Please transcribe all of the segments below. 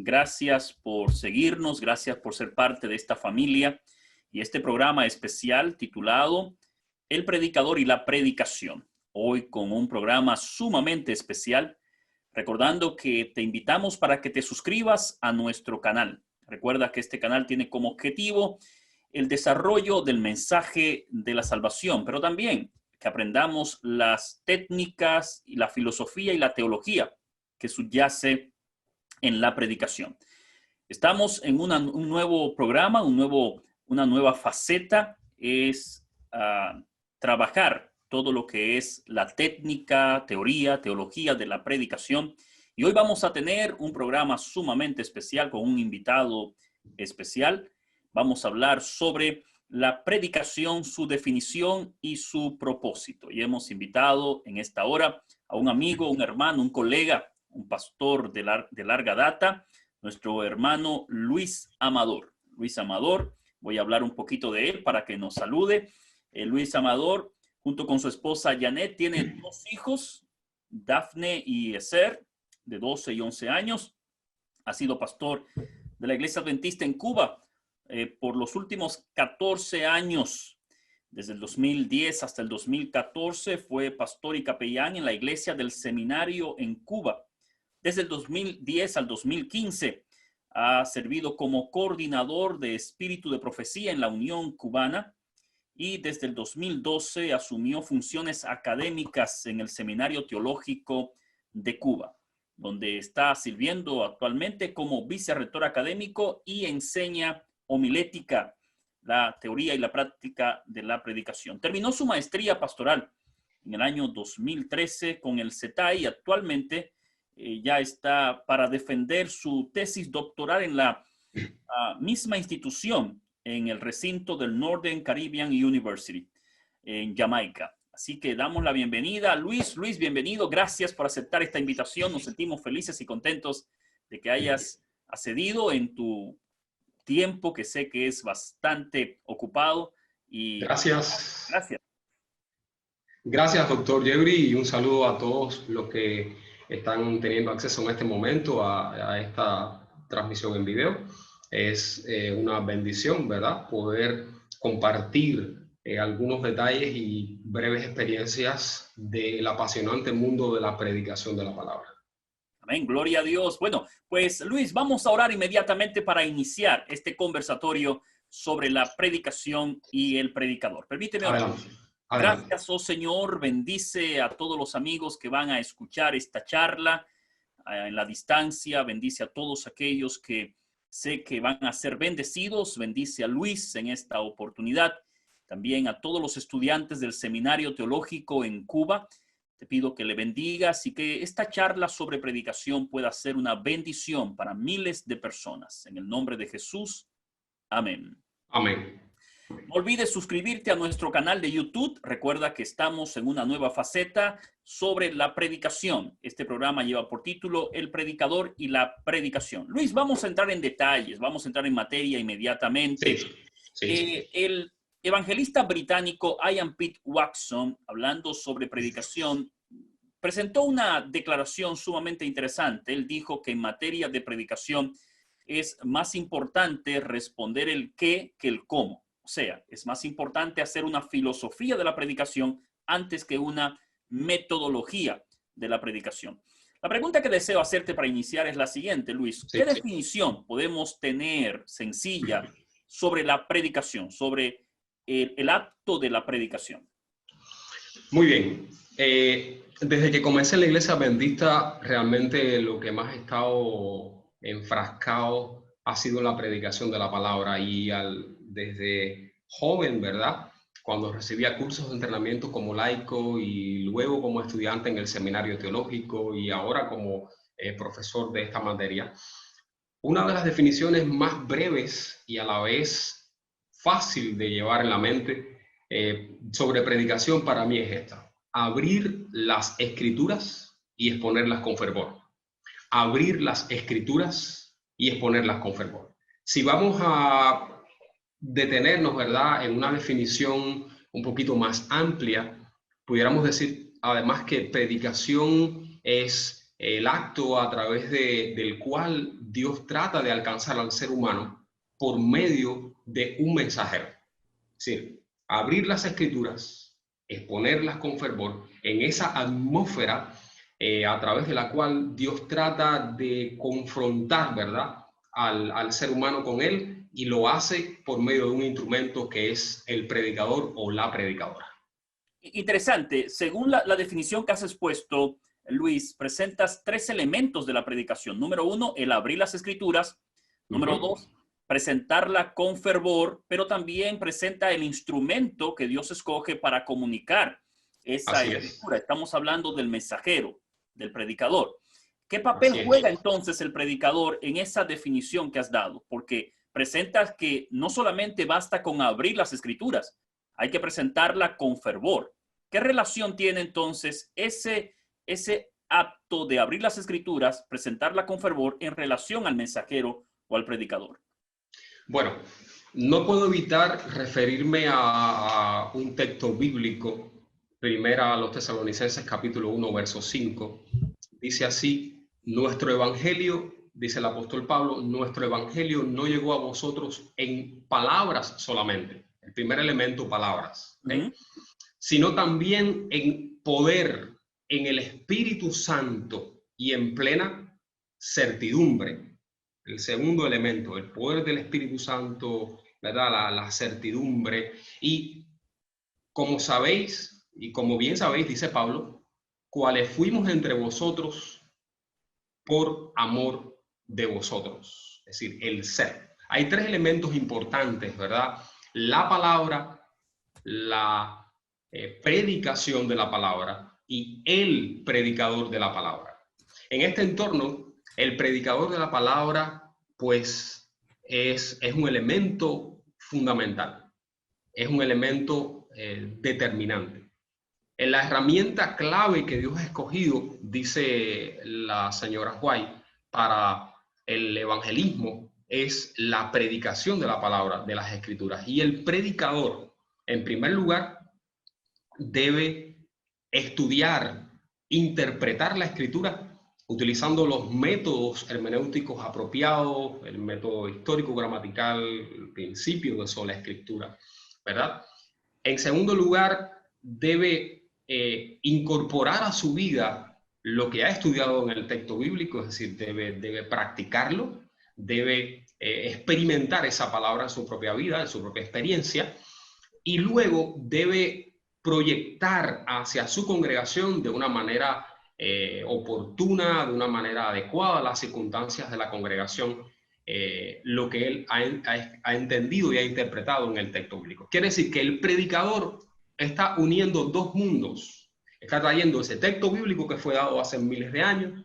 Gracias por seguirnos, gracias por ser parte de esta familia y este programa especial titulado El Predicador y la Predicación. Hoy con un programa sumamente especial, recordando que te invitamos para que te suscribas a nuestro canal. Recuerda que este canal tiene como objetivo el desarrollo del mensaje de la salvación, pero también que aprendamos las técnicas y la filosofía y la teología que subyace en la predicación. Estamos en un nuevo programa, una nueva faceta, es trabajar todo lo que es la técnica, teoría, teología de la predicación. Y hoy vamos a tener un programa sumamente especial con un invitado especial. Vamos a hablar sobre la predicación, su definición y su propósito. Y hemos invitado en esta hora a un amigo, un hermano, un colega, un pastor de larga data, nuestro hermano Luis Amador. Luis Amador, voy a hablar un poquito de él para que nos salude. Luis Amador, junto con su esposa Janet, tiene dos hijos, Dafne y Ezer, de 12 y 11 años. Ha sido pastor de la Iglesia Adventista en Cuba por los últimos 14 años. Desde el 2010 hasta el 2014 fue pastor y capellán en la Iglesia del Seminario en Cuba. Desde el 2010 al 2015 ha servido como coordinador de Espíritu de Profecía en la Unión Cubana y desde el 2012 asumió funciones académicas en el Seminario Teológico de Cuba, donde está sirviendo actualmente como vicerrector académico y enseña homilética, la teoría y la práctica de la predicación. Terminó su maestría pastoral en el año 2013 con el CETAI y actualmente ya está para defender su tesis doctoral en la misma institución, en el recinto del Northern Caribbean University, en Jamaica. Así que damos la bienvenida a Luis. Luis, bienvenido. Gracias por aceptar esta invitación. Nos sentimos felices y contentos de que hayas accedido en tu tiempo, que sé que es bastante ocupado. Y gracias. Gracias. Gracias, doctor Jeffrey, y un saludo a todos los que están teniendo acceso en este momento a esta transmisión en video. Es una bendición, ¿verdad?, poder compartir algunos detalles y breves experiencias del apasionante mundo de la predicación de la palabra. Amén, gloria a Dios. Bueno, pues Luis, vamos a orar inmediatamente para iniciar este conversatorio sobre la predicación y el predicador. Permíteme orar. Adelante. Adelante. Gracias, oh Señor, bendice a todos los amigos que van a escuchar esta charla en la distancia, bendice a todos aquellos que sé que van a ser bendecidos, bendice a Luis en esta oportunidad, también a todos los estudiantes del Seminario Teológico en Cuba. Te pido que le bendigas y que esta charla sobre predicación pueda ser una bendición para miles de personas. En el nombre de Jesús, amén. Amén. No olvides suscribirte a nuestro canal de YouTube. Recuerda que estamos en una nueva faceta sobre la predicación. Este programa lleva por título El Predicador y la Predicación. Luis, vamos a entrar en detalles, vamos a entrar en materia inmediatamente. Sí. El evangelista británico Ian Pitt Watson, hablando sobre predicación, presentó una declaración sumamente interesante. Él dijo que en materia de predicación es más importante responder el qué que el cómo. O sea, es más importante hacer una filosofía de la predicación antes que una metodología de la predicación. La pregunta que deseo hacerte para iniciar es la siguiente, Luis. ¿Qué definición podemos tener sencilla sobre la predicación, sobre el acto de la predicación? Muy bien. Desde que comencé en la Iglesia Adventista, realmente lo que más he estado enfrascado ha sido la predicación de la palabra y desde joven, ¿verdad?, cuando recibía cursos de entrenamiento como laico y luego como estudiante en el seminario teológico y ahora como profesor de esta materia, una de las definiciones más breves y a la vez fácil de llevar en la mente sobre predicación para mí es esta: abrir las escrituras y exponerlas con fervor. Abrir las escrituras y exponerlas con fervor. Si vamos a detenernos, ¿verdad?, en una definición un poquito más amplia, pudiéramos decir además que predicación es el acto a través del cual Dios trata de alcanzar al ser humano por medio de un mensajero. Es decir, abrir las escrituras, exponerlas con fervor en esa atmósfera a través de la cual Dios trata de confrontar, ¿verdad?, al ser humano con él, y lo hace por medio de un instrumento que es el predicador o la predicadora. Interesante. Según la definición que has expuesto, Luis, presentas 3 elementos de la predicación. Número 1, el abrir las escrituras. Número 2, presentarla con fervor, pero también presenta el instrumento que Dios escoge para comunicar esa escritura. Estamos hablando del mensajero, del predicador. ¿Qué papel juega entonces el predicador en esa definición que has dado? Porque presentas que no solamente basta con abrir las escrituras, hay que presentarla con fervor. ¿Qué relación tiene entonces ese acto de abrir las escrituras, presentarla con fervor, en relación al mensajero o al predicador? Bueno, no puedo evitar referirme a un texto bíblico, primera a los Tesalonicenses capítulo 1, verso 5. Dice así: nuestro evangelio, dice el apóstol Pablo, nuestro evangelio no llegó a vosotros en palabras solamente. El primer elemento, palabras, sino también en poder, en el Espíritu Santo y en plena certidumbre. El segundo elemento, el poder del Espíritu Santo, ¿verdad? La certidumbre. Y como sabéis, y como bien sabéis, dice Pablo, cuales fuimos entre vosotros por amor de vosotros. Es decir, el ser. Hay 3 elementos importantes, ¿verdad? La palabra, la predicación de la palabra y el predicador de la palabra. En este entorno, el predicador de la palabra, pues, es un elemento fundamental, es un elemento determinante. En la herramienta clave que Dios ha escogido, dice la señora White, para el evangelismo, es la predicación de la palabra, de las escrituras. Y el predicador, en primer lugar, debe estudiar, interpretar la escritura utilizando los métodos hermenéuticos apropiados, el método histórico, gramatical, el principio de sola escritura, ¿verdad? En segundo lugar, debe incorporar a su vida lo que ha estudiado en el texto bíblico, es decir, debe practicarlo, debe experimentar esa palabra en su propia vida, en su propia experiencia, y luego debe proyectar hacia su congregación de una manera oportuna, de una manera adecuada a las circunstancias de la congregación, lo que él ha entendido y ha interpretado en el texto bíblico. Quiere decir que el predicador está uniendo 2 mundos, está trayendo ese texto bíblico que fue dado hace miles de años,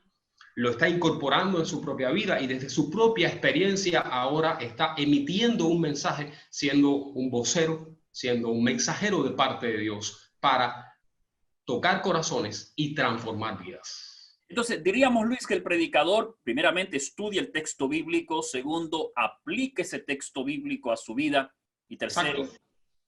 lo está incorporando en su propia vida y desde su propia experiencia ahora está emitiendo un mensaje, siendo un vocero, siendo un mensajero de parte de Dios para tocar corazones y transformar vidas. Entonces, diríamos, Luis, que el predicador primeramente estudia el texto bíblico, segundo, aplica ese texto bíblico a su vida, y tercero,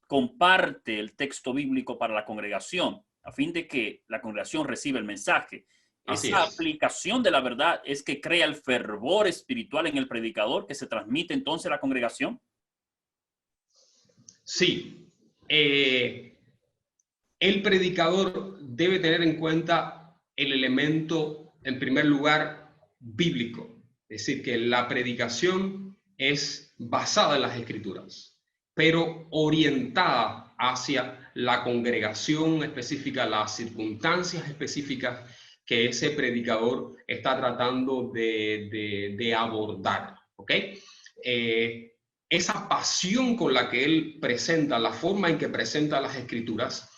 comparte el texto bíblico para la congregación, a fin de que la congregación reciba el mensaje. Esa aplicación de la verdad es que crea el fervor espiritual en el predicador que se transmite entonces a la congregación. Sí. El predicador debe tener en cuenta el elemento, en primer lugar, bíblico. Es decir, que la predicación es basada en las escrituras, pero orientada hacia la congregación específica, las circunstancias específicas que ese predicador está tratando de abordar. ¿Ok? Esa pasión con la que él presenta, la forma en que presenta las escrituras,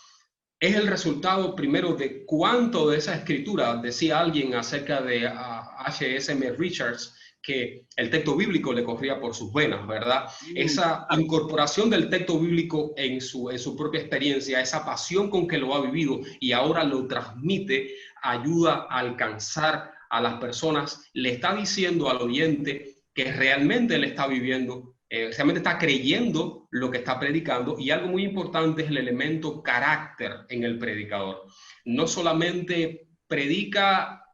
es el resultado primero de cuánto de esa escritura, decía alguien acerca de H.S.M. Richards, que el texto bíblico le corría por sus venas, ¿verdad? Esa incorporación del texto bíblico en su propia experiencia, esa pasión con que lo ha vivido y ahora lo transmite, ayuda a alcanzar a las personas, le está diciendo al oyente que realmente le está viviendo, realmente está creyendo lo que está predicando. Y algo muy importante es el elemento carácter en el predicador. No solamente predica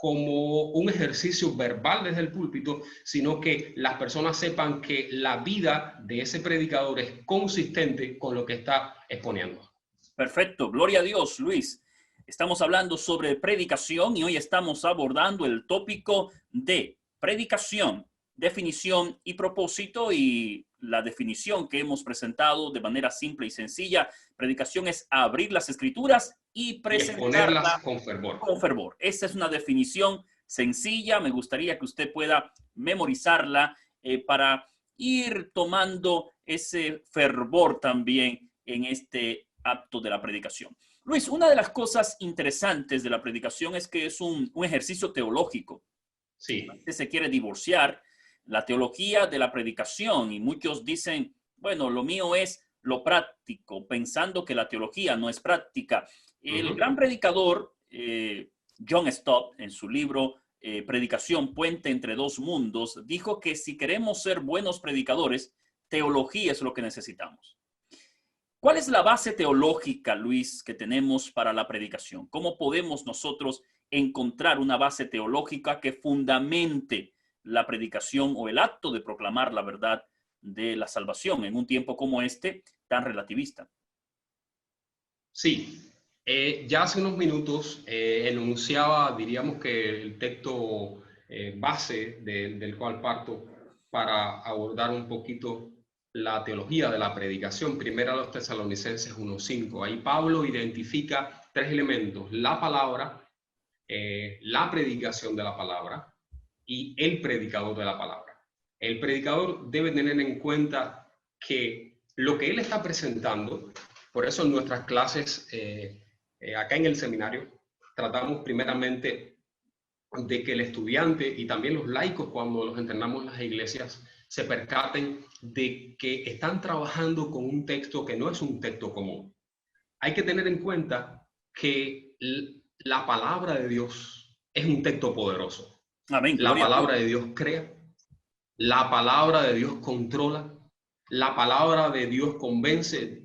como un ejercicio verbal desde el púlpito, sino que las personas sepan que la vida de ese predicador es consistente con lo que está exponiendo. Perfecto, gloria a Dios, Luis. Estamos hablando sobre predicación y hoy estamos abordando el tópico de predicación, definición y propósito. Y la definición que hemos presentado de manera simple y sencilla: predicación es abrir las escrituras y presentarlas con fervor. Con fervor. Esa es una definición sencilla. Me gustaría que usted pueda memorizarla para ir tomando ese fervor también en este acto de la predicación. Luis, una de las cosas interesantes de la predicación es que es un ejercicio teológico. Sí. Se quiere divorciar la teología de la predicación y muchos dicen, bueno, lo mío es lo práctico, pensando que la teología no es práctica. El gran predicador John Stott, en su libro Predicación, Puente entre dos mundos, dijo que si queremos ser buenos predicadores, teología es lo que necesitamos. ¿Cuál es la base teológica, Luis, que tenemos para la predicación? ¿Cómo podemos nosotros encontrar una base teológica que fundamente la predicación o el acto de proclamar la verdad de la salvación en un tiempo como este tan relativista? Sí, ya hace unos minutos enunciaba, diríamos que el texto base del cual parto para abordar un poquito la teología de la predicación. Primero a los Tesalonicenses 1:5. Ahí Pablo identifica tres elementos: la palabra, la predicación de la palabra y el predicador de la palabra. El predicador debe tener en cuenta que lo que él está presentando, por eso en nuestras clases acá en el seminario tratamos primeramente de que el estudiante y también los laicos, cuando los entrenamos en las iglesias, se percaten de que están trabajando con un texto que no es un texto común. Hay que tener en cuenta que la palabra de Dios es un texto poderoso. Amén. La palabra de Dios crea, la palabra de Dios controla, la palabra de Dios convence.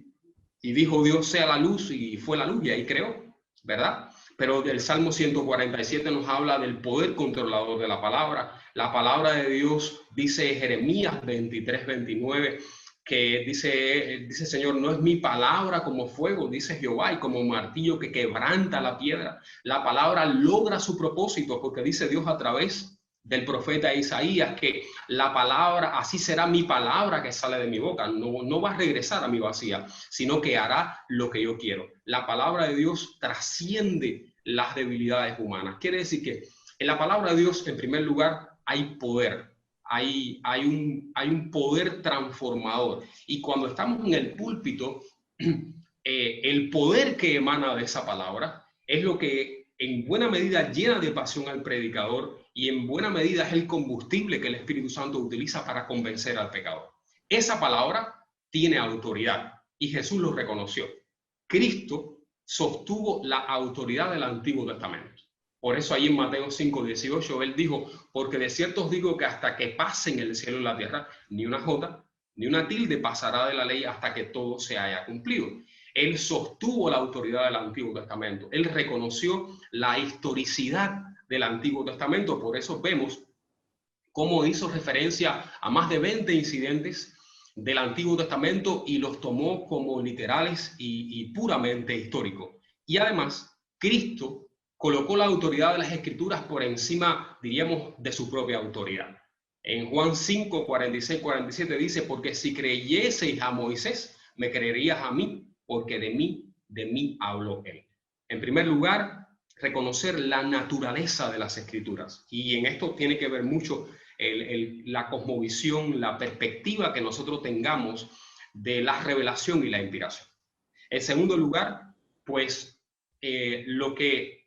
Y dijo Dios sea la luz y fue la luz y ahí creó, ¿verdad? Pero el Salmo 147 nos habla del poder controlador de la palabra. La palabra de Dios dice Jeremías 23:29, que dice Señor, no es mi palabra como fuego, dice Jehová, y como martillo que quebranta la piedra. La palabra logra su propósito porque dice Dios a través del profeta Isaías que la palabra, así será mi palabra que sale de mi boca, no va a regresar a mi vacía, sino que hará lo que yo quiero. La palabra de Dios trasciende las debilidades humanas. Quiere decir que en la palabra de Dios, en primer lugar, hay poder, hay un poder transformador. Y cuando estamos en el púlpito, el poder que emana de esa palabra es lo que en buena medida llena de pasión al predicador y en buena medida es el combustible que el Espíritu Santo utiliza para convencer al pecador. Esa palabra tiene autoridad y Jesús lo reconoció. Cristo sostuvo la autoridad del Antiguo Testamento. Por eso ahí en Mateo 5:18 él dijo, porque de cierto os digo que hasta que pasen el cielo y la tierra, ni una jota, ni una tilde pasará de la ley hasta que todo se haya cumplido. Él sostuvo la autoridad del Antiguo Testamento. Él reconoció la historicidad del Antiguo Testamento. Por eso vemos cómo hizo referencia a más de 20 incidentes del Antiguo Testamento y los tomó como literales y puramente históricos. Y además, Cristo colocó la autoridad de las Escrituras por encima, diríamos, de su propia autoridad. En Juan 5:46-47 dice, porque si creyeseis a Moisés, me creerías a mí, porque de mí habló él. En primer lugar, reconocer la naturaleza de las Escrituras. Y en esto tiene que ver mucho la cosmovisión, la perspectiva que nosotros tengamos de la revelación y la inspiración. En segundo lugar, pues lo que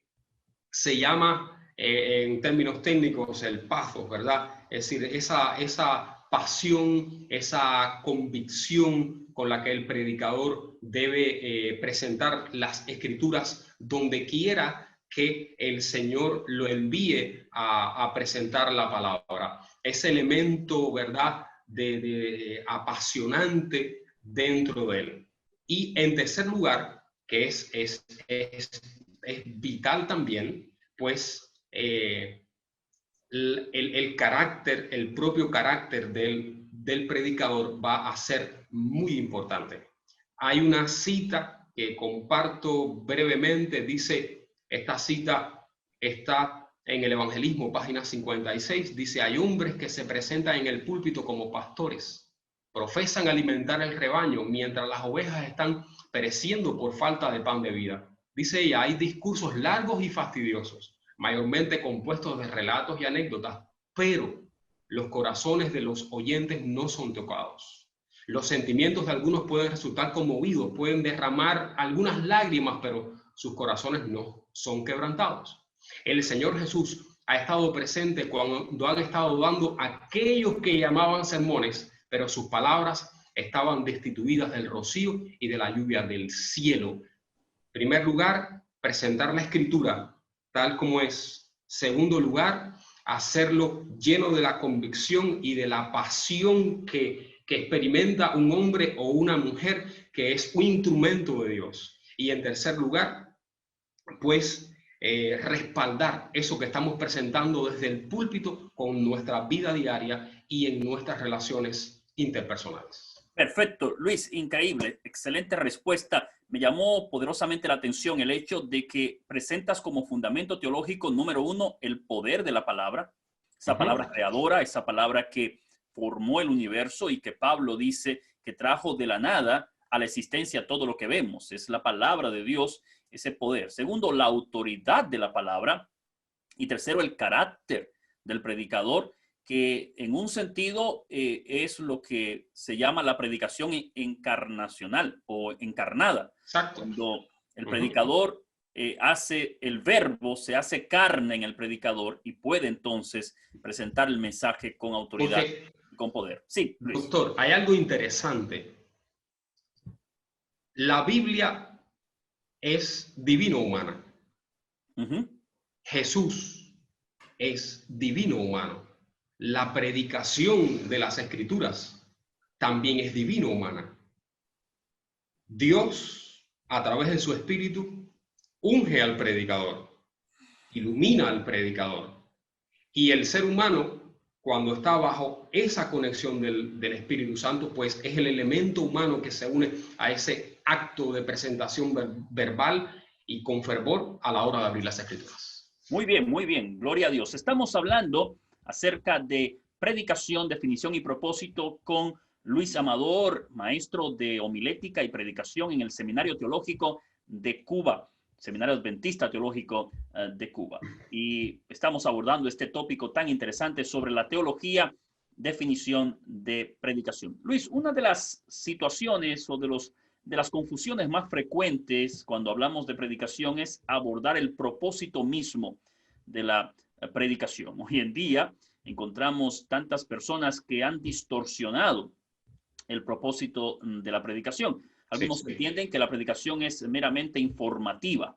se llama en términos técnicos el pathos, ¿verdad? Es decir, esa pasión, esa convicción con la que el predicador debe presentar las Escrituras donde quiera que el Señor lo envíe a presentar la palabra. Ese elemento, ¿verdad?, de apasionante dentro de él. Y en tercer lugar, que es vital también, pues el carácter, el propio carácter del predicador va a ser muy importante. Hay una cita que comparto brevemente, dice, esta cita está en el Evangelismo, página 56, dice, hay hombres que se presentan en el púlpito como pastores, profesan alimentar el rebaño mientras las ovejas están pereciendo por falta de pan de vida. Dice ella, hay discursos largos y fastidiosos, mayormente compuestos de relatos y anécdotas, pero los corazones de los oyentes no son tocados. Los sentimientos de algunos pueden resultar conmovidos, pueden derramar algunas lágrimas, pero sus corazones no son quebrantados. El Señor Jesús ha estado presente cuando han estado dando aquellos que llamaban sermones, pero sus palabras estaban destituidas del rocío y de la lluvia del cielo. En primer lugar, presentar la Escritura tal como es. Segundo lugar, hacerlo lleno de la convicción y de la pasión que experimenta un hombre o una mujer que es un instrumento de Dios. Y en tercer lugar, pues respaldar eso que estamos presentando desde el púlpito con nuestra vida diaria y en nuestras relaciones interpersonales. Perfecto, Luis, increíble, excelente respuesta. Me llamó poderosamente la atención el hecho de que presentas como fundamento teológico número uno el poder de la palabra, esa palabra creadora, esa palabra que formó el universo y que Pablo dice que trajo de la nada a la existencia todo lo que vemos. Es la palabra de Dios, ese poder. Segundo, la autoridad de la palabra. Y tercero, el carácter del predicador, que en un sentido es lo que se llama la predicación encarnacional o encarnada. Exacto. Cuando el predicador hace el verbo, se hace carne en el predicador y puede entonces presentar el mensaje con autoridad y con poder. Sí, Luis. Doctor, hay algo interesante. La Biblia es divino-humana. Jesús es divino-humano. La predicación de las Escrituras también es divino-humana. Dios, a través de su Espíritu, unge al predicador, ilumina al predicador. Y el ser humano, cuando está bajo esa conexión del Espíritu Santo, pues es el elemento humano que se une a ese acto de presentación verbal y con fervor a la hora de abrir las Escrituras. Muy bien, gloria a Dios. Estamos hablando acerca de predicación, definición y propósito con Luis Amador, maestro de homilética y predicación en el Seminario Teológico de Cuba, Seminario Adventista Teológico de Cuba. Y estamos abordando este tópico tan interesante sobre la teología, definición de predicación. Luis, una de las situaciones o de las confusiones más frecuentes cuando hablamos de predicación es abordar el propósito mismo de la predicación. Hoy en día encontramos tantas personas que han distorsionado el propósito de la predicación. Algunos entienden que la predicación es meramente informativa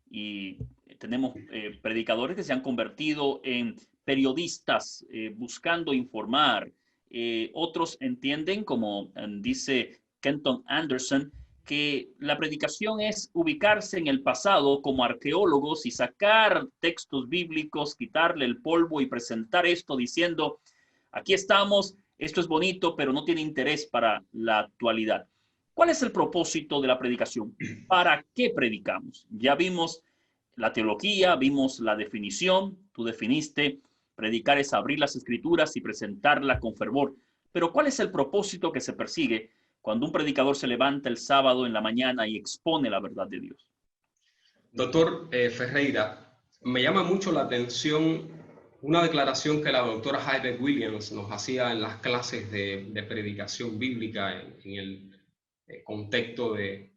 y tenemos predicadores que se han convertido en periodistas buscando informar. Otros entienden, como dice Kenton Anderson, que la predicación es ubicarse en el pasado como arqueólogos y sacar textos bíblicos, quitarle el polvo y presentar esto diciendo, aquí estamos, esto es bonito, pero no tiene interés para la actualidad. ¿Cuál es el propósito de la predicación? ¿Para qué predicamos? Ya vimos la teología, vimos la definición, tú definiste, predicar es abrir las Escrituras y presentarla con fervor. Pero ¿cuál es el propósito que se persigue cuando un predicador se levanta el sábado en la mañana y expone la verdad de Dios? Doctor Ferreira, me llama mucho la atención una declaración que la doctora Heidi Williams nos hacía en las clases de predicación bíblica en el contexto de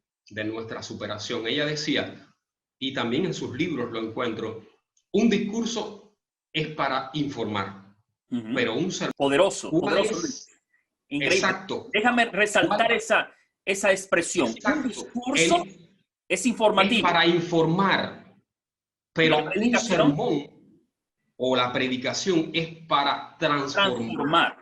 nuestra superación. Ella decía, y también en sus libros lo encuentro, un discurso es para informar, pero un sermón poderoso. Increíble. Exacto. Déjame resaltar esa expresión. Exacto. Un discurso es informativo. Es para informar, pero un sermón o la predicación es para transformar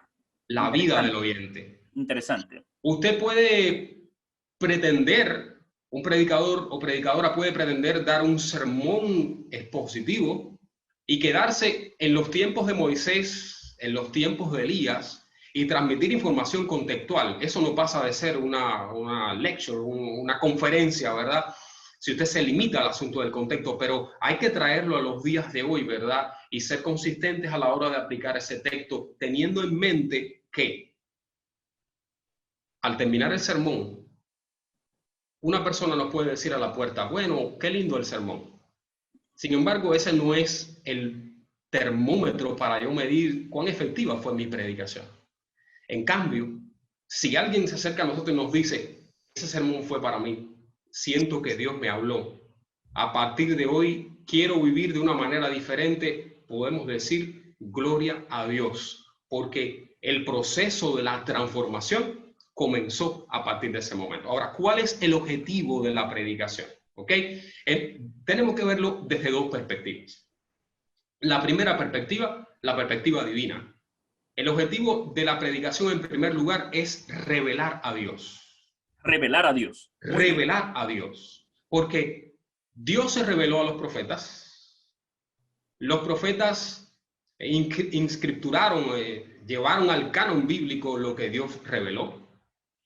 la vida del oyente. Interesante. Usted puede pretender, un predicador o predicadora puede pretender dar un sermón expositivo, y quedarse en los tiempos de Moisés, en los tiempos de Elías, y transmitir información contextual. Eso no pasa de ser una lecture, una conferencia, ¿verdad? Si usted se limita al asunto del contexto, pero hay que traerlo a los días de hoy, ¿verdad? Y ser consistentes a la hora de aplicar ese texto, teniendo en mente que al terminar el sermón, una persona nos puede decir a la puerta, bueno, qué lindo el sermón. Sin embargo, ese no es el termómetro para yo medir cuán efectiva fue mi predicación. En cambio, si alguien se acerca a nosotros y nos dice, ese sermón fue para mí, siento que Dios me habló, a partir de hoy quiero vivir de una manera diferente, podemos decir, gloria a Dios, porque el proceso de la transformación comenzó a partir de ese momento. Ahora, ¿cuál es el objetivo de la predicación? ¿Ok? Tenemos que verlo desde dos perspectivas. La primera perspectiva, la perspectiva divina. El objetivo de la predicación, en primer lugar, es revelar a Dios. Revelar a Dios. Revelar a Dios. Porque Dios se reveló a los profetas. Los profetas inscripturaron, llevaron al canon bíblico lo que Dios reveló.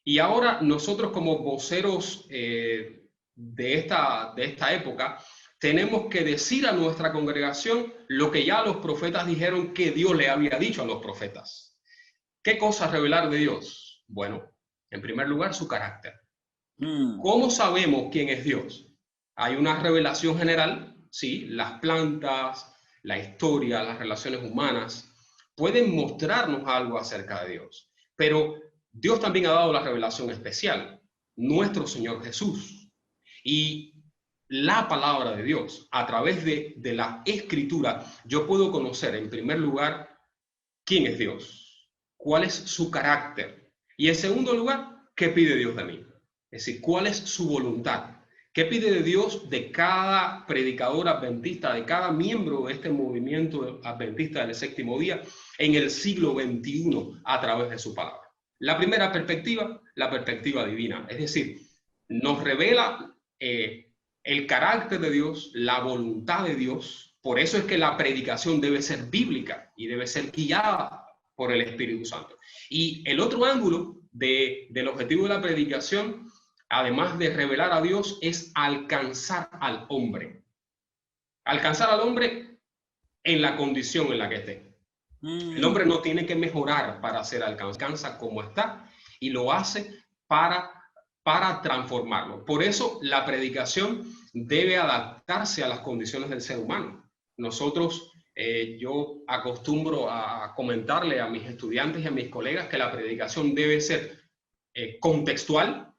Y ahora nosotros como voceros de esta época, tenemos que decir a nuestra congregación lo que ya los profetas dijeron que Dios le había dicho a los profetas. ¿Qué cosa revelar de Dios? Bueno, en primer lugar, su carácter. ¿Cómo sabemos quién es Dios? Hay una revelación general, sí, las plantas, la historia, las relaciones humanas pueden mostrarnos algo acerca de Dios, pero Dios también ha dado la revelación especial, nuestro Señor Jesús. Y la palabra de Dios, a través de la Escritura, yo puedo conocer en primer lugar quién es Dios, cuál es su carácter y en segundo lugar, qué pide Dios de mí. Es decir, cuál es su voluntad, qué pide de Dios de cada predicador adventista, de cada miembro de este movimiento adventista del séptimo día en el siglo XXI a través de su palabra. La primera perspectiva, la perspectiva divina, es decir, nos revela el carácter de Dios, la voluntad de Dios. Por eso es que la predicación debe ser bíblica y debe ser guiada por el Espíritu Santo. Y el otro ángulo del objetivo de la predicación, además de revelar a Dios, es alcanzar al hombre. Alcanzar al hombre en la condición en la que esté. El hombre no tiene que mejorar para ser alcanzado, alcanza como está y lo hace para transformarlo. Por eso la predicación debe adaptarse a las condiciones del ser humano. Nosotros, yo acostumbro a comentarle a mis estudiantes y a mis colegas que la predicación debe ser contextual,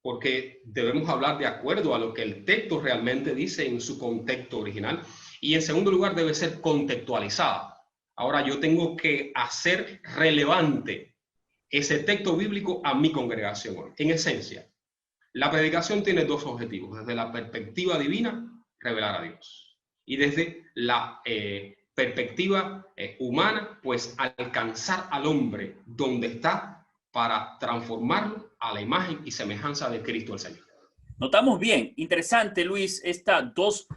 porque debemos hablar de acuerdo a lo que el texto realmente dice en su contexto original. Y en segundo lugar, debe ser contextualizada. Ahora yo tengo que hacer relevante ese texto bíblico a mi congregación. En esencia, la predicación tiene dos objetivos. Desde la perspectiva divina, revelar a Dios. Y desde la perspectiva humana, pues alcanzar al hombre donde está para transformarlo a la imagen y semejanza de Cristo el Señor. Notamos bien, interesante, Luis, estas dos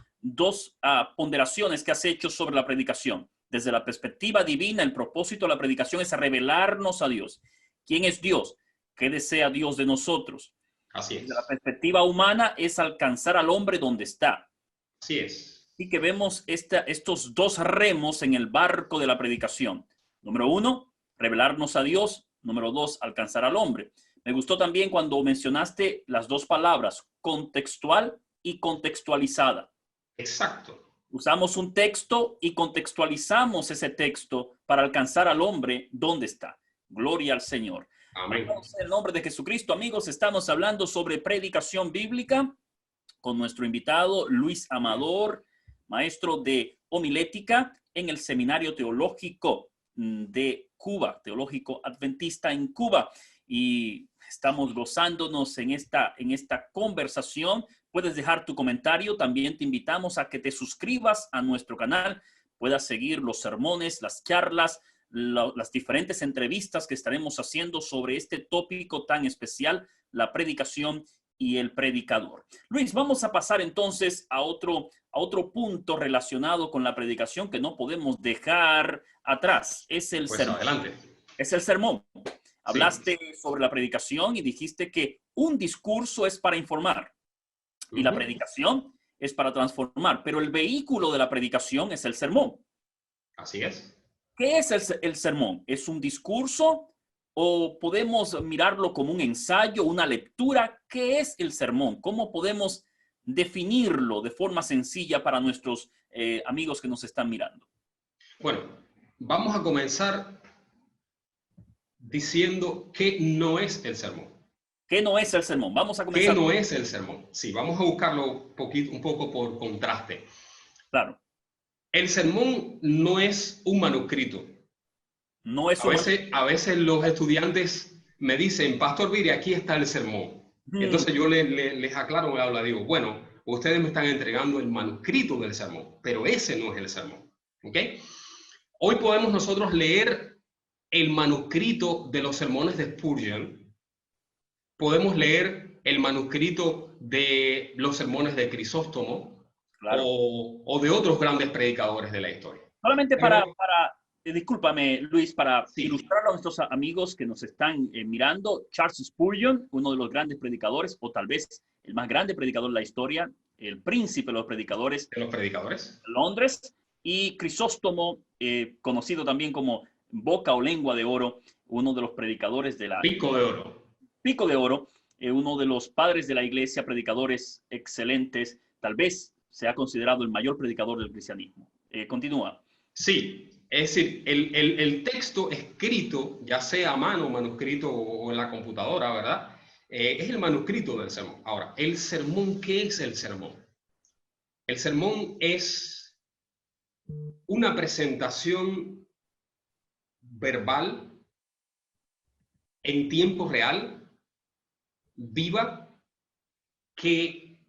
ponderaciones que has hecho sobre la predicación. Desde la perspectiva divina, el propósito de la predicación es revelarnos a Dios. ¿Quién es Dios? ¿Qué desea Dios de nosotros? Así es. Desde la perspectiva humana es alcanzar al hombre donde está. Así es. Y que vemos estos dos remos en el barco de la predicación. Número uno, revelarnos a Dios. Número dos, alcanzar al hombre. Me gustó también cuando mencionaste las dos palabras, contextual y contextualizada. Exacto. Usamos un texto y contextualizamos ese texto para alcanzar al hombre donde está. Gloria al Señor. Amén. En el nombre de Jesucristo, amigos, estamos hablando sobre predicación bíblica con nuestro invitado Luis Amador, maestro de homilética en el Seminario Teológico de Cuba, Teológico Adventista en Cuba. Y estamos gozándonos en esta conversación. Puedes dejar tu comentario. También te invitamos a que te suscribas a nuestro canal. Puedas seguir los sermones, las charlas, las diferentes entrevistas que estaremos haciendo sobre este tópico tan especial, la predicación y el predicador. Luis, vamos a pasar entonces a otro punto relacionado con la predicación que no podemos dejar atrás. Es el Pues sermón. adelante. Es el sermón. Sí. Hablaste sobre la predicación y dijiste que un discurso es para informar y la predicación es para transformar, pero el vehículo de la predicación es el sermón. Así es. ¿Qué es el sermón? ¿Es un discurso o podemos mirarlo como un ensayo, una lectura? ¿Qué es el sermón? ¿Cómo podemos definirlo de forma sencilla para nuestros amigos que nos están mirando? Bueno, vamos a comenzar diciendo qué no es el sermón. ¿Qué no es el sermón? Vamos a ¿Qué comenzar. no es el sermón? Sí, vamos a buscarlo un poco por contraste. Claro. El sermón no es un manuscrito. No es A veces los estudiantes me dicen, Pastor Viri, aquí está el sermón. Entonces yo les aclaro, me habla, digo, bueno, ustedes me están entregando el manuscrito del sermón, pero ese no es el sermón. ¿Ok? Hoy podemos nosotros leer el manuscrito de los sermones de Spurgeon. Podemos leer el manuscrito de los sermones de Crisóstomo, claro. o de otros grandes predicadores de la historia. Solamente discúlpame, Luis, para Sí. ilustrar a nuestros amigos que nos están mirando, Charles Spurgeon, uno de los grandes predicadores, o tal vez el más grande predicador de la historia, el príncipe de los predicadores De los predicadores. de Londres, y Crisóstomo, conocido también como boca o lengua de oro, uno de los predicadores de la Pico de oro. Pico de Oro, uno de los padres de la iglesia, predicadores excelentes, tal vez se ha considerado el mayor predicador del cristianismo. Continúa. Sí, es decir, el texto escrito, ya sea a mano, manuscrito o en la computadora, ¿verdad? Es el manuscrito del sermón. Ahora, ¿el sermón qué es el sermón? El sermón es una presentación verbal en tiempo real, viva, que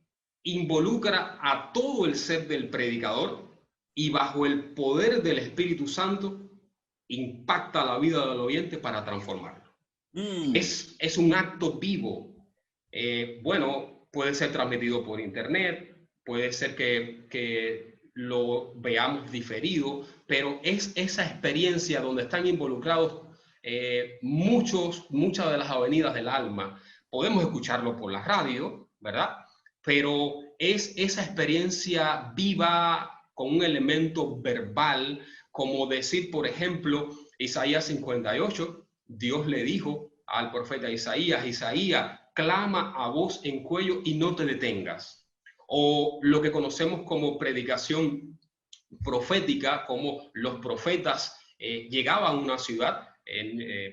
involucra a todo el ser del predicador y bajo el poder del Espíritu Santo impacta la vida del oyente para transformarlo. Es un acto vivo. Bueno, puede ser transmitido por internet, puede ser que lo veamos diferido, pero es esa experiencia donde están involucrados muchas de las avenidas del alma. Podemos escucharlo por la radio, ¿verdad? Pero es esa experiencia viva con un elemento verbal, como decir, por ejemplo, Isaías 58, Dios le dijo al profeta Isaías, Isaías, clama a voz en cuello y no te detengas. O lo que conocemos como predicación profética, como los profetas llegaban a una ciudad,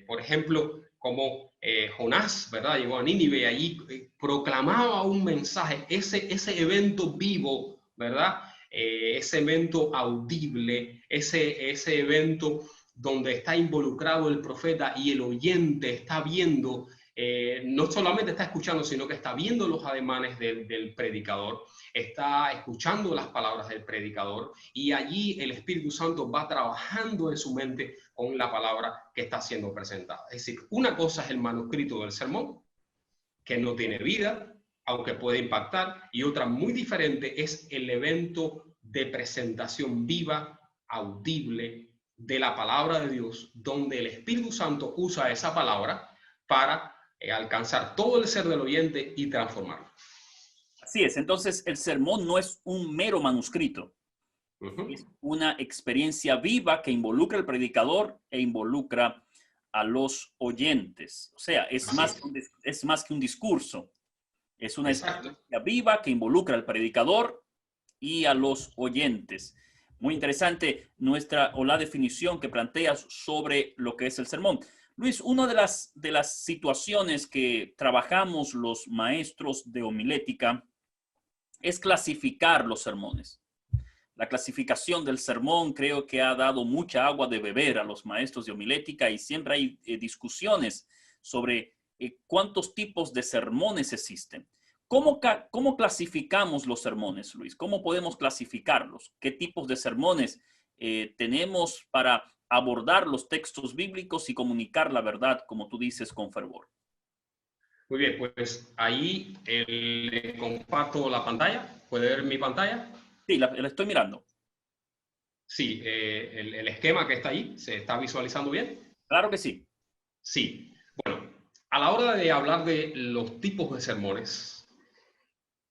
por ejemplo, como Jonás, ¿verdad? Llegó a Nínive y allí proclamaba un mensaje, ese evento vivo, ¿verdad? Ese evento audible, ese evento donde está involucrado el profeta y el oyente está viendo, no solamente está escuchando, sino que está viendo los ademanes del predicador, está escuchando las palabras del predicador y allí el Espíritu Santo va trabajando en su mente con la palabra que está siendo presentada. Es decir, una cosa es el manuscrito del sermón, que no tiene vida, aunque puede impactar, y otra muy diferente es el evento de presentación viva, audible, de la palabra de Dios, donde el Espíritu Santo usa esa palabra para alcanzar todo el ser del oyente y transformarlo. Así es, entonces el sermón no es un mero manuscrito, es una experiencia viva que involucra al predicador e involucra a los oyentes. O sea, es más que un discurso, es una experiencia viva que involucra al predicador y a los oyentes. Muy interesante la definición que planteas sobre lo que es el sermón. Luis, una de las situaciones que trabajamos los maestros de homilética es clasificar los sermones. La clasificación del sermón creo que ha dado mucha agua de beber a los maestros de homilética y siempre hay discusiones sobre cuántos tipos de sermones existen. ¿Cómo clasificamos los sermones, Luis? ¿Cómo podemos clasificarlos? ¿Qué tipos de sermones tenemos para abordar los textos bíblicos y comunicar la verdad, como tú dices, con fervor? Muy bien, pues ahí le comparto la pantalla. ¿Puede ver mi pantalla? Sí, la estoy mirando. Sí, el esquema que está ahí, ¿se está visualizando bien? Claro que sí. Sí. Bueno, a la hora de hablar de los tipos de sermones,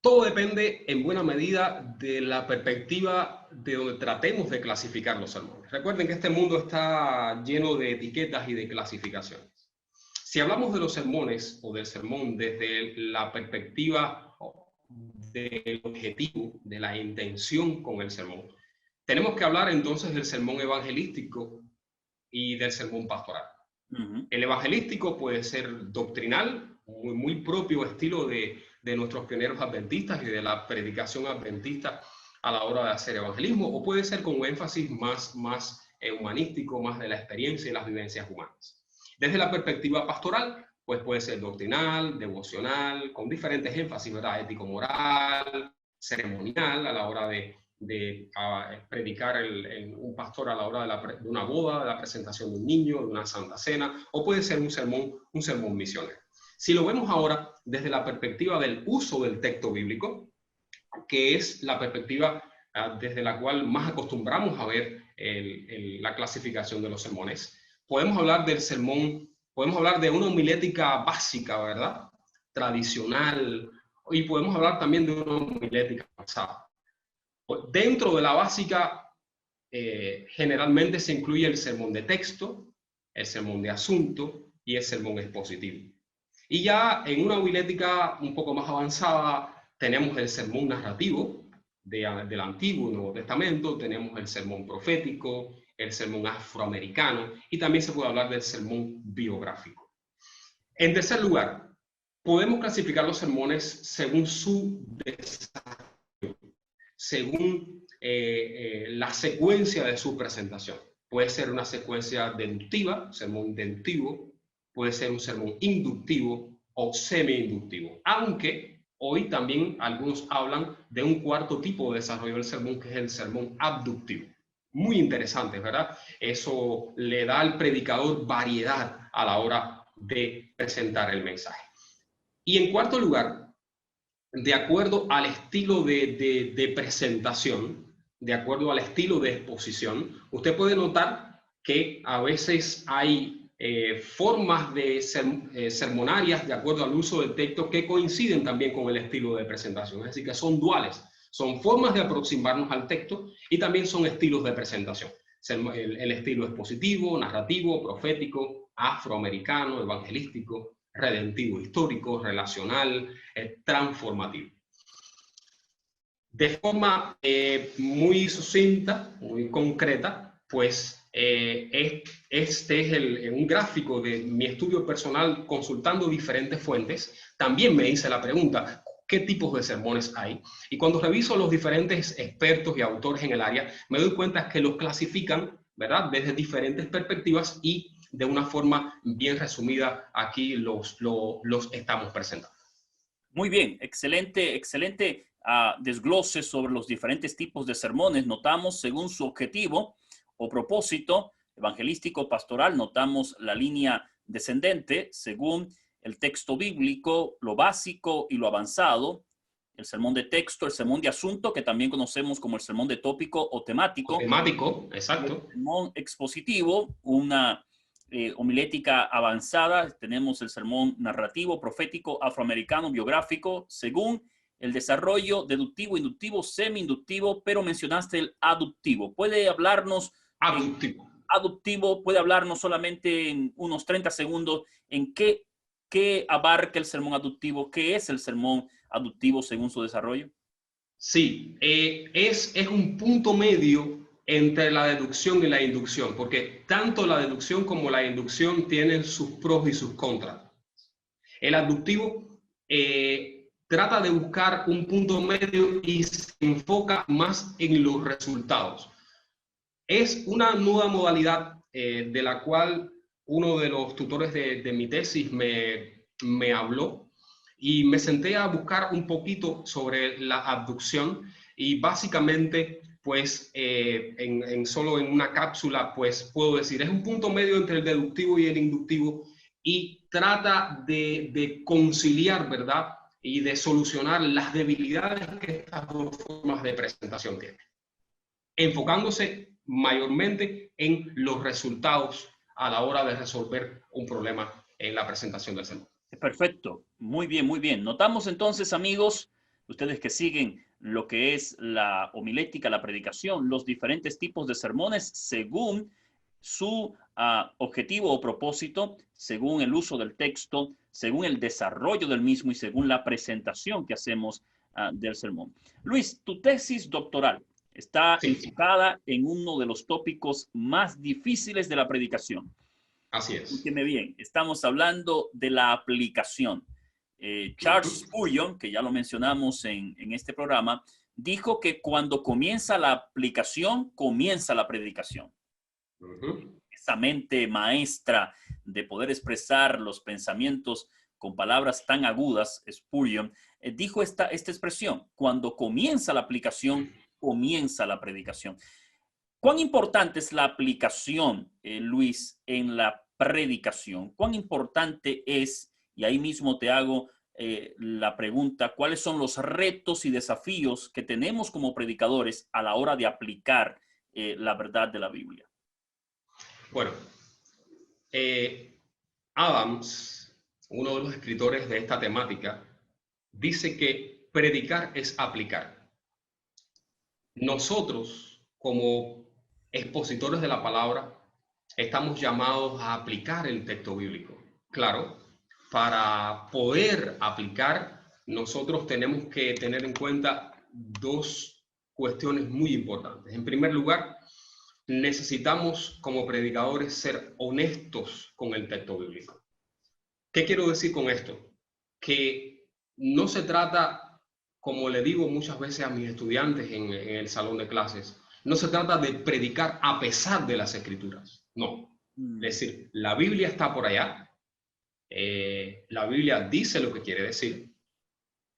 todo depende en buena medida de la perspectiva de donde tratemos de clasificar los sermones. Recuerden que este mundo está lleno de etiquetas y de clasificaciones. Si hablamos de los sermones o del sermón desde la perspectiva del objetivo, de la intención con el sermón, tenemos que hablar entonces del sermón evangelístico y del sermón pastoral. El evangelístico puede ser doctrinal, muy propio estilo de nuestros pioneros adventistas y de la predicación adventista a la hora de hacer evangelismo, o puede ser con un énfasis más humanístico, más de la experiencia y las vivencias humanas. Desde la perspectiva pastoral, pues puede ser doctrinal, devocional, con diferentes énfasis, ¿verdad? Ético-moral, ceremonial a la hora de predicar un pastor a la hora de una boda, de la presentación de un niño, de una santa cena, o puede ser un sermón misionero. Si lo vemos ahora desde la perspectiva del uso del texto bíblico, que es la perspectiva desde la cual más acostumbramos a ver la clasificación de los sermones, podemos hablar del sermón, podemos hablar de una homilética básica, ¿verdad? Tradicional, y podemos hablar también de una homilética avanzada. Dentro de la básica, generalmente se incluye el sermón de texto, el sermón de asunto y el sermón expositivo. Y ya en una homilética un poco más avanzada tenemos el sermón narrativo del Antiguo y Nuevo Testamento, tenemos el sermón profético, el sermón afroamericano y también se puede hablar del sermón biográfico. En tercer lugar, podemos clasificar los sermones según su desarrollo, según la secuencia de su presentación. Puede ser una secuencia deductiva, sermón deductivo, puede ser un sermón inductivo o semi-inductivo, aunque hoy también algunos hablan de un cuarto tipo de desarrollo del sermón, que es el sermón abductivo. Muy interesante, ¿verdad? Eso le da al predicador variedad a la hora de presentar el mensaje. Y en cuarto lugar, de acuerdo al estilo de presentación, de acuerdo al estilo de exposición, usted puede notar que a veces hay formas de sermonarias de acuerdo al uso del texto que coinciden también con el estilo de presentación, es decir, que son duales, son formas de aproximarnos al texto y también son estilos de presentación. El estilo expositivo, narrativo, profético, afroamericano, evangelístico, redentivo histórico, relacional, transformativo. De forma muy sucinta, muy concreta, pues este es un gráfico de mi estudio personal consultando diferentes fuentes. También me hice la pregunta, ¿qué tipos de sermones hay? Y cuando reviso los diferentes expertos y autores en el área, me doy cuenta que los clasifican, ¿verdad?, desde diferentes perspectivas y de una forma bien resumida aquí los estamos presentando. Muy bien, excelente desglose sobre los diferentes tipos de sermones. Notamos según su objetivo o propósito evangelístico pastoral, notamos la línea descendente según el texto bíblico, lo básico y lo avanzado, el sermón de texto, el sermón de asunto, que también conocemos como el sermón de tópico o temático. Temático, exacto. El sermón expositivo, una homilética avanzada. Tenemos el sermón narrativo, profético, afroamericano, biográfico, según el desarrollo deductivo, inductivo, semi-inductivo, pero mencionaste el aductivo. ¿Puede hablarnos? Aductivo, puede hablarnos solamente en unos 30 segundos en qué abarca el sermón aductivo, qué es el sermón aductivo según su desarrollo. Sí, es un punto medio entre la deducción y la inducción, porque tanto la deducción como la inducción tienen sus pros y sus contras. El aductivo trata de buscar un punto medio y se enfoca más en los resultados. Es una nueva modalidad de la cual uno de los tutores de mi tesis me habló y me senté a buscar un poquito sobre la abducción y básicamente pues solo en una cápsula pues puedo decir es un punto medio entre el deductivo y el inductivo y trata de conciliar, ¿verdad? Y de solucionar las debilidades que estas dos formas de presentación tienen, enfocándose mayormente en los resultados a la hora de resolver un problema en la presentación del sermón. Perfecto, muy bien, muy bien. Notamos entonces, amigos, ustedes que siguen lo que es la homilética, la predicación, los diferentes tipos de sermones según su objetivo o propósito, según el uso del texto, según el desarrollo del mismo y según la presentación que hacemos del sermón. Luis, tu tesis doctoral está enfocada en uno de los tópicos más difíciles de la predicación. Así es. Escúcheme bien, estamos hablando de la aplicación. Charles Spurgeon, que ya lo mencionamos en este programa, dijo que cuando comienza la aplicación, comienza la predicación. Esa mente maestra de poder expresar los pensamientos con palabras tan agudas, Spurgeon, dijo esta expresión: cuando comienza la aplicación, comienza la predicación. ¿Cuán importante es la aplicación, Luis, en la predicación? ¿Cuán importante es? Y ahí mismo te hago la pregunta: ¿cuáles son los retos y desafíos que tenemos como predicadores a la hora de aplicar la verdad de la Biblia? Bueno, Adams, uno de los escritores de esta temática, dice que predicar es aplicar. Nosotros, como expositores de la palabra, estamos llamados a aplicar el texto bíblico. Claro, para poder aplicar, nosotros tenemos que tener en cuenta dos cuestiones muy importantes. En primer lugar, necesitamos como predicadores ser honestos con el texto bíblico. ¿Qué quiero decir con esto? Que no se trata, como le digo muchas veces a mis estudiantes en el salón de clases, no se trata de predicar a pesar de las escrituras. No. Es decir, la Biblia está por allá. La Biblia dice lo que quiere decir.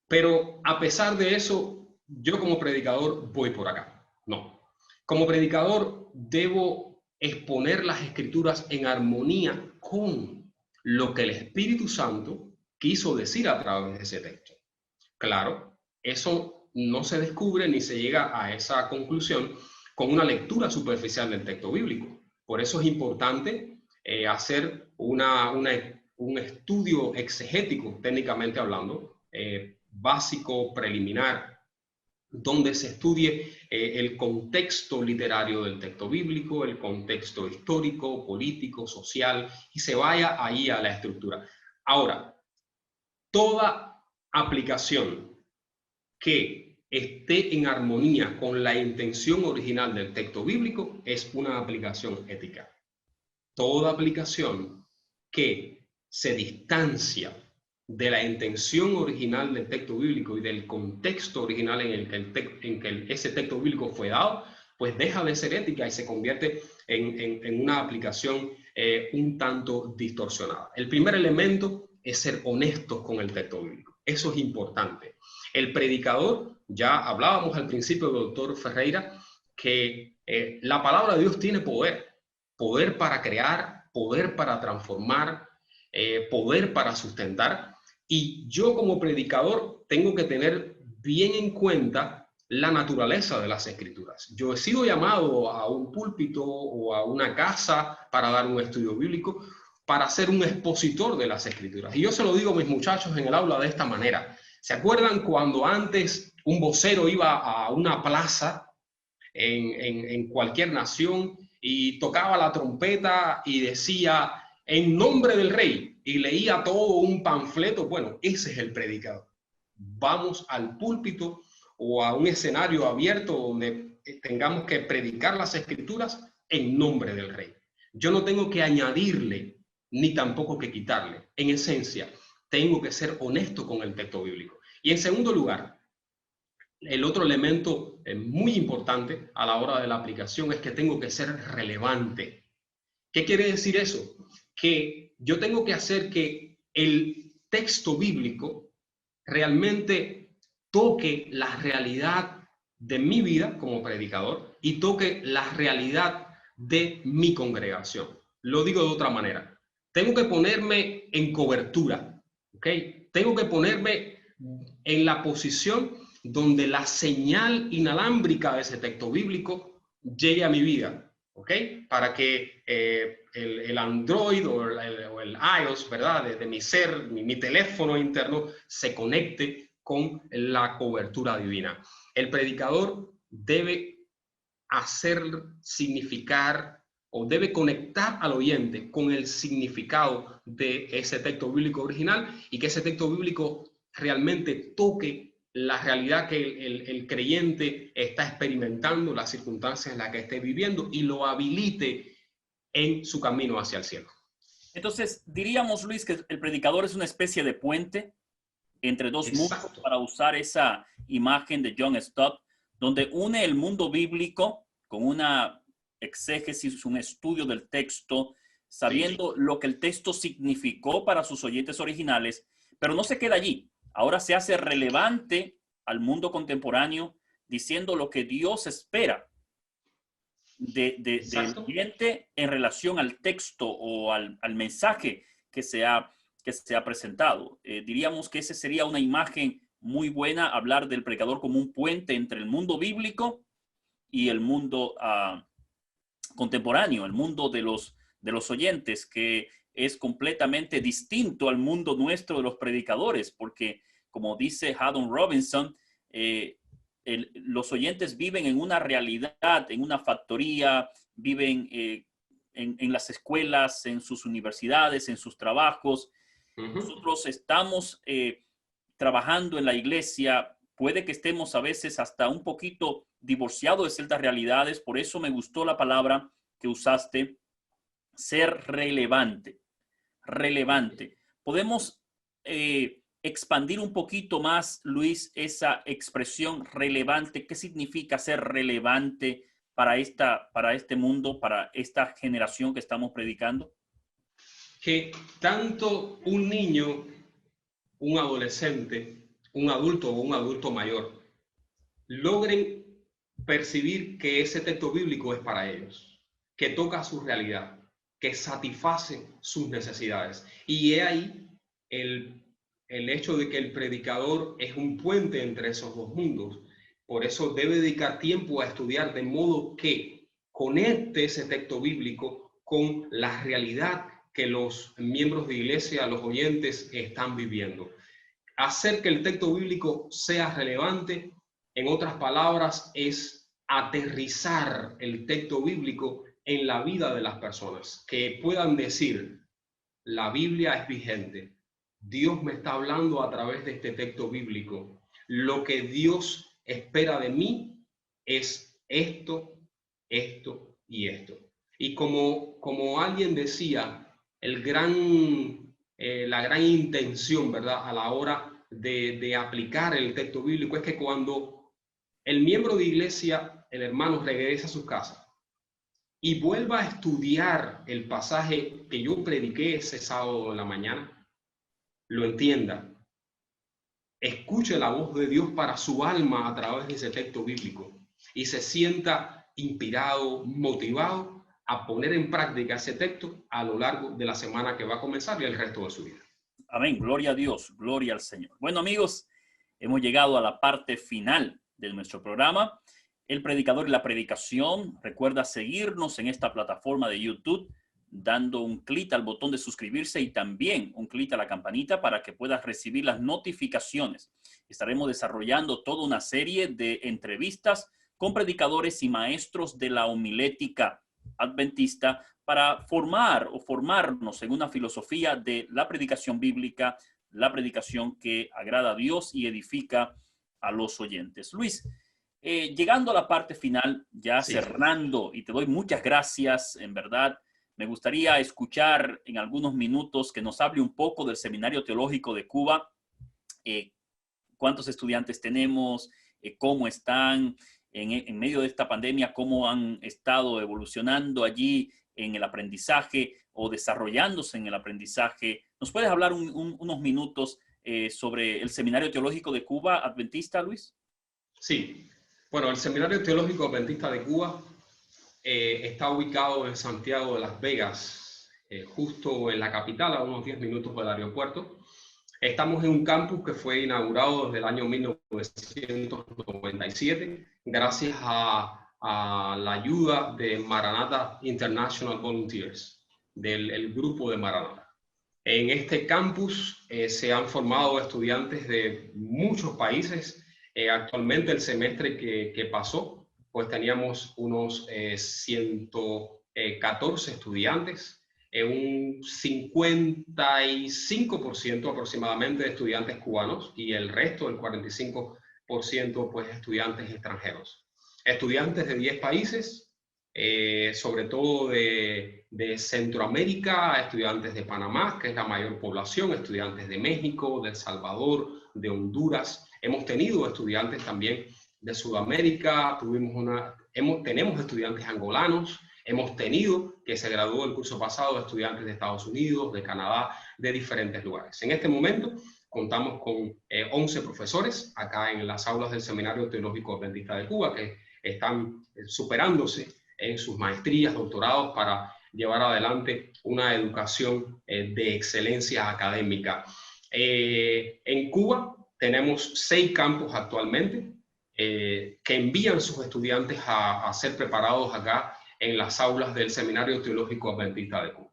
Pero a pesar de eso, yo como predicador voy por acá. No. Como predicador debo exponer las escrituras en armonía con lo que el Espíritu Santo quiso decir a través de ese texto. Claro, eso no se descubre ni se llega a esa conclusión con una lectura superficial del texto bíblico. Por eso es importante hacer un estudio exegético, técnicamente hablando, básico, preliminar, donde se estudie el contexto literario del texto bíblico, el contexto histórico, político, social, y se vaya ahí a la estructura. Ahora, toda aplicación que esté en armonía con la intención original del texto bíblico es una aplicación ética. Toda aplicación que se distancia de la intención original del texto bíblico y del contexto original en que ese texto bíblico fue dado, pues deja de ser ética y se convierte en una aplicación un tanto distorsionada. El primer elemento es ser honestos con el texto bíblico. Eso es importante. El predicador, ya hablábamos al principio del doctor Ferreira, que la palabra de Dios tiene poder. Poder para crear, poder para transformar, poder para sustentar. Y yo como predicador tengo que tener bien en cuenta la naturaleza de las escrituras. Yo he sido llamado a un púlpito o a una casa para dar un estudio bíblico, para ser un expositor de las escrituras. Y yo se lo digo a mis muchachos en el aula de esta manera. ¿Se acuerdan cuando antes un vocero iba a una plaza en cualquier nación y tocaba la trompeta y decía en nombre del rey y leía todo un panfleto? Bueno, ese es el predicador. Vamos al púlpito o a un escenario abierto donde tengamos que predicar las escrituras en nombre del rey. Yo no tengo que añadirle ni tampoco que quitarle. En esencia, tengo que ser honesto con el texto bíblico. Y en segundo lugar, el otro elemento muy importante a la hora de la aplicación es que tengo que ser relevante. ¿Qué quiere decir eso? Que yo tengo que hacer que el texto bíblico realmente toque la realidad de mi vida como predicador y toque la realidad de mi congregación. Lo digo de otra manera. tengo que ponerme en cobertura, ¿ok? Tengo que ponerme en la posición donde la señal inalámbrica de ese texto bíblico llegue a mi vida, ¿ok? Para que el Android o el iOS, ¿verdad? De mi ser, mi teléfono interno, se conecte con la cobertura divina. El predicador debe hacer significar o debe conectar al oyente con el significado de ese texto bíblico original y que ese texto bíblico realmente toque la realidad que el creyente está experimentando, las circunstancias en las que esté viviendo y lo habilite en su camino hacia el cielo. Entonces, diríamos, Luis, que el predicador es una especie de puente entre dos mundos, para usar esa imagen de John Stott, donde une el mundo bíblico con una exégesis, un estudio del texto, sabiendo lo que el texto significó para sus oyentes originales, pero no se queda allí. Ahora se hace relevante al mundo contemporáneo, diciendo lo que Dios espera del oyente en relación al texto o al mensaje que se ha presentado. Diríamos que esa sería una imagen muy buena, hablar del predicador como un puente entre el mundo bíblico y el mundo contemporáneo, el mundo de los oyentes, que es completamente distinto al mundo nuestro de los predicadores, porque como dice Haddon Robinson, los oyentes viven en una realidad, en una factoría, viven en las escuelas, en sus universidades, en sus trabajos. Nosotros estamos trabajando en la iglesia, puede que estemos a veces hasta un poquito divorciados de ciertas realidades, por eso me gustó la palabra que usaste, ser relevante, relevante. Podemos expandir un poquito más, Luis, esa expresión relevante. ¿Qué significa ser relevante para este mundo, para esta generación que estamos predicando? Que tanto un niño, un adolescente, un adulto o un adulto mayor logren percibir que ese texto bíblico es para ellos, que toca su realidad, que satisface sus necesidades. Y he ahí el hecho de que el predicador es un puente entre esos dos mundos. Por eso debe dedicar tiempo a estudiar de modo que conecte ese texto bíblico con la realidad que los miembros de iglesia, los oyentes, están viviendo. Hacer que el texto bíblico sea relevante, en otras palabras, es aterrizar el texto bíblico en la vida de las personas, que puedan decir, la Biblia es vigente, Dios me está hablando a través de este texto bíblico, lo que Dios espera de mí es esto, esto y esto. Y como alguien decía, la gran intención, ¿verdad?, a la hora de aplicar el texto bíblico es que cuando el miembro de iglesia, el hermano, regresa a su casa y vuelva a estudiar el pasaje que yo prediqué ese sábado en la mañana, lo entienda, escuche la voz de Dios para su alma a través de ese texto bíblico y se sienta inspirado, motivado a poner en práctica ese texto a lo largo de la semana que va a comenzar y el resto de su vida. Amén, gloria a Dios, gloria al Señor. Bueno, amigos, hemos llegado a la parte final de nuestro programa, El Predicador y la Predicación. Recuerda seguirnos en esta plataforma de YouTube, dando un clic al botón de suscribirse y también un clic a la campanita para que puedas recibir las notificaciones. Estaremos desarrollando toda una serie de entrevistas con predicadores y maestros de la homilética adventista para formarnos en una filosofía de la predicación bíblica, la predicación que agrada a Dios y edifica a los oyentes. Luis, llegando a la parte final, ya cerrando, y te doy muchas gracias, en verdad, me gustaría escuchar en algunos minutos que nos hable un poco del Seminario Teológico de Cuba. ¿Cuántos estudiantes tenemos? ¿Cómo están en medio de esta pandemia? ¿Cómo han estado evolucionando allí en el aprendizaje o desarrollándose en el aprendizaje? ¿Nos puedes hablar unos minutos sobre el Seminario Teológico de Cuba Adventista, Luis? Sí. Bueno, el Seminario Teológico Adventista de Cuba está ubicado en Santiago de Las Vegas, justo en la capital, a unos 10 minutos del aeropuerto. Estamos en un campus que fue inaugurado desde el año 1997, gracias a la ayuda de Maranatha International Volunteers, del grupo de Maranatha. En este campus se han formado estudiantes de muchos países. Actualmente el semestre que pasó, pues teníamos unos 114 estudiantes, un 55% aproximadamente de estudiantes cubanos y el resto, el 45%, pues estudiantes extranjeros. Estudiantes de 10 países, sobre todo de Centroamérica, estudiantes de Panamá, que es la mayor población, estudiantes de México, de El Salvador, de Honduras. Hemos tenido estudiantes también de Sudamérica, tenemos estudiantes angolanos, hemos tenido, que se graduó el curso pasado, estudiantes de Estados Unidos, de Canadá, de diferentes lugares. En este momento contamos con 11 profesores acá en las aulas del Seminario Teológico Adventista de Cuba, que están superándose en sus maestrías, doctorados, para llevar adelante una educación de excelencia académica. En Cuba tenemos 6 campus actualmente que envían sus estudiantes a ser preparados acá en las aulas del Seminario Teológico Adventista de Cuba.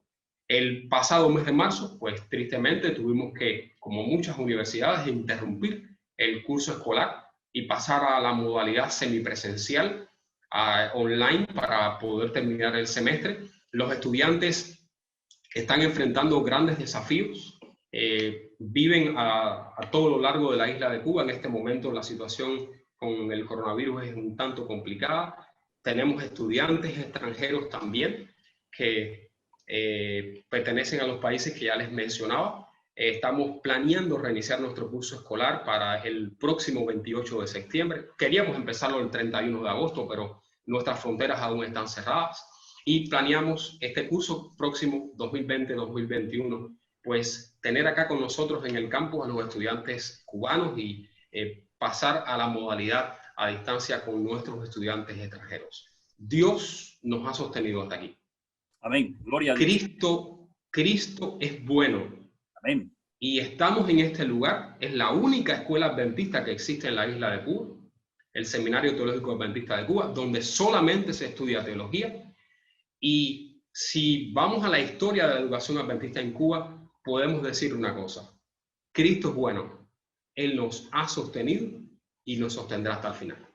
El pasado mes de marzo, pues tristemente tuvimos que, como muchas universidades, interrumpir el curso escolar y pasar a la modalidad semipresencial online para poder terminar el semestre. Los estudiantes están enfrentando grandes desafíos, viven a todo lo largo de la isla de Cuba. En este momento la situación con el coronavirus es un tanto complicada. Tenemos estudiantes extranjeros también que pertenecen a los países que ya les mencionaba. Estamos planeando reiniciar nuestro curso escolar para el próximo 28 de septiembre. Queríamos empezarlo el 31 de agosto, pero nuestras fronteras aún están cerradas. Y planeamos este curso próximo 2020-2021, pues tener acá con nosotros en el campus a los estudiantes cubanos y pasar a la modalidad a distancia con nuestros estudiantes extranjeros. Dios nos ha sostenido hasta aquí. Amén. Gloria a Dios. Cristo es bueno. Amén. Y estamos en este lugar. Es la única escuela adventista que existe en la isla de Cuba, el Seminario Teológico Adventista de Cuba, donde solamente se estudia teología. Y si vamos a la historia de la educación adventista en Cuba, podemos decir una cosa: Cristo es bueno. Él nos ha sostenido y nos sostendrá hasta el final.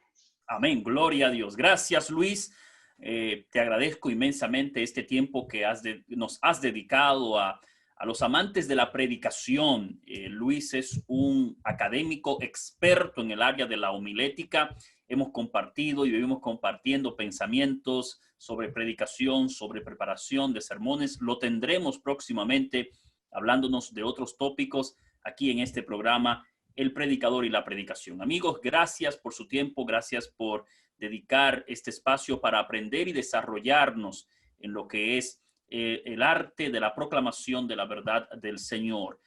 Amén. Gloria a Dios. Gracias, Luis. Te agradezco inmensamente este tiempo que nos has dedicado a los amantes de la predicación. Luis es un académico experto en el área de la homilética. Hemos compartido y vivimos compartiendo pensamientos sobre predicación, sobre preparación de sermones. Lo tendremos próximamente hablándonos de otros tópicos aquí en este programa, El Predicador y la Predicación. Amigos, gracias por su tiempo, gracias por dedicar este espacio para aprender y desarrollarnos en lo que es el arte de la proclamación de la verdad del Señor.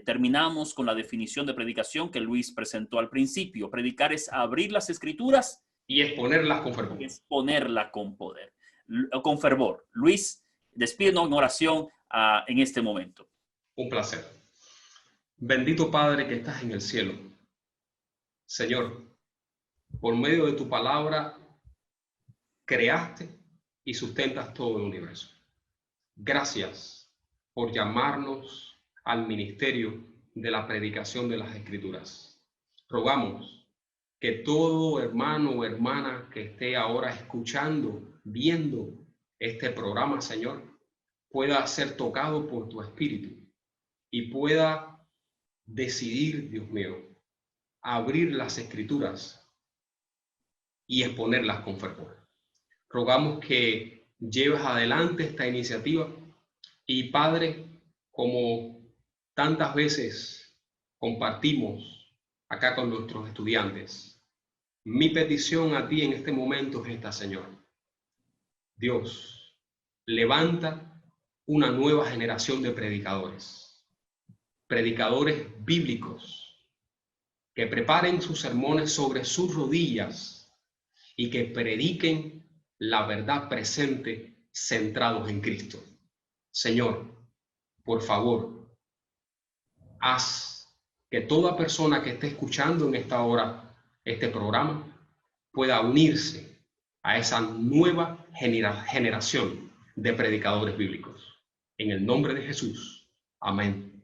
Terminamos con la definición de predicación que Luis presentó al principio. Predicar es abrir las Escrituras y exponerlas con fervor. Exponerla con poder, con fervor. Luis, despídenos en oración en este momento. Un placer. Bendito Padre que estás en el cielo. Señor, por medio de tu palabra creaste y sustentas todo el universo. Gracias por llamarnos al ministerio de la predicación de las Escrituras. Rogamos que todo hermano o hermana que esté ahora escuchando, viendo este programa, Señor, pueda ser tocado por tu Espíritu y pueda decidir, Dios mío, abrir las Escrituras y exponerlas con fervor. Rogamos que lleves adelante esta iniciativa y, Padre, como tantas veces compartimos acá con nuestros estudiantes, mi petición a ti en este momento es esta, Señor. Dios, levanta una nueva generación de predicadores bíblicos, que preparen sus sermones sobre sus rodillas y que prediquen la verdad presente centrados en Cristo. Señor, por favor, haz que toda persona que esté escuchando en esta hora este programa pueda unirse a esa nueva generación de predicadores bíblicos. En el nombre de Jesús. Amén.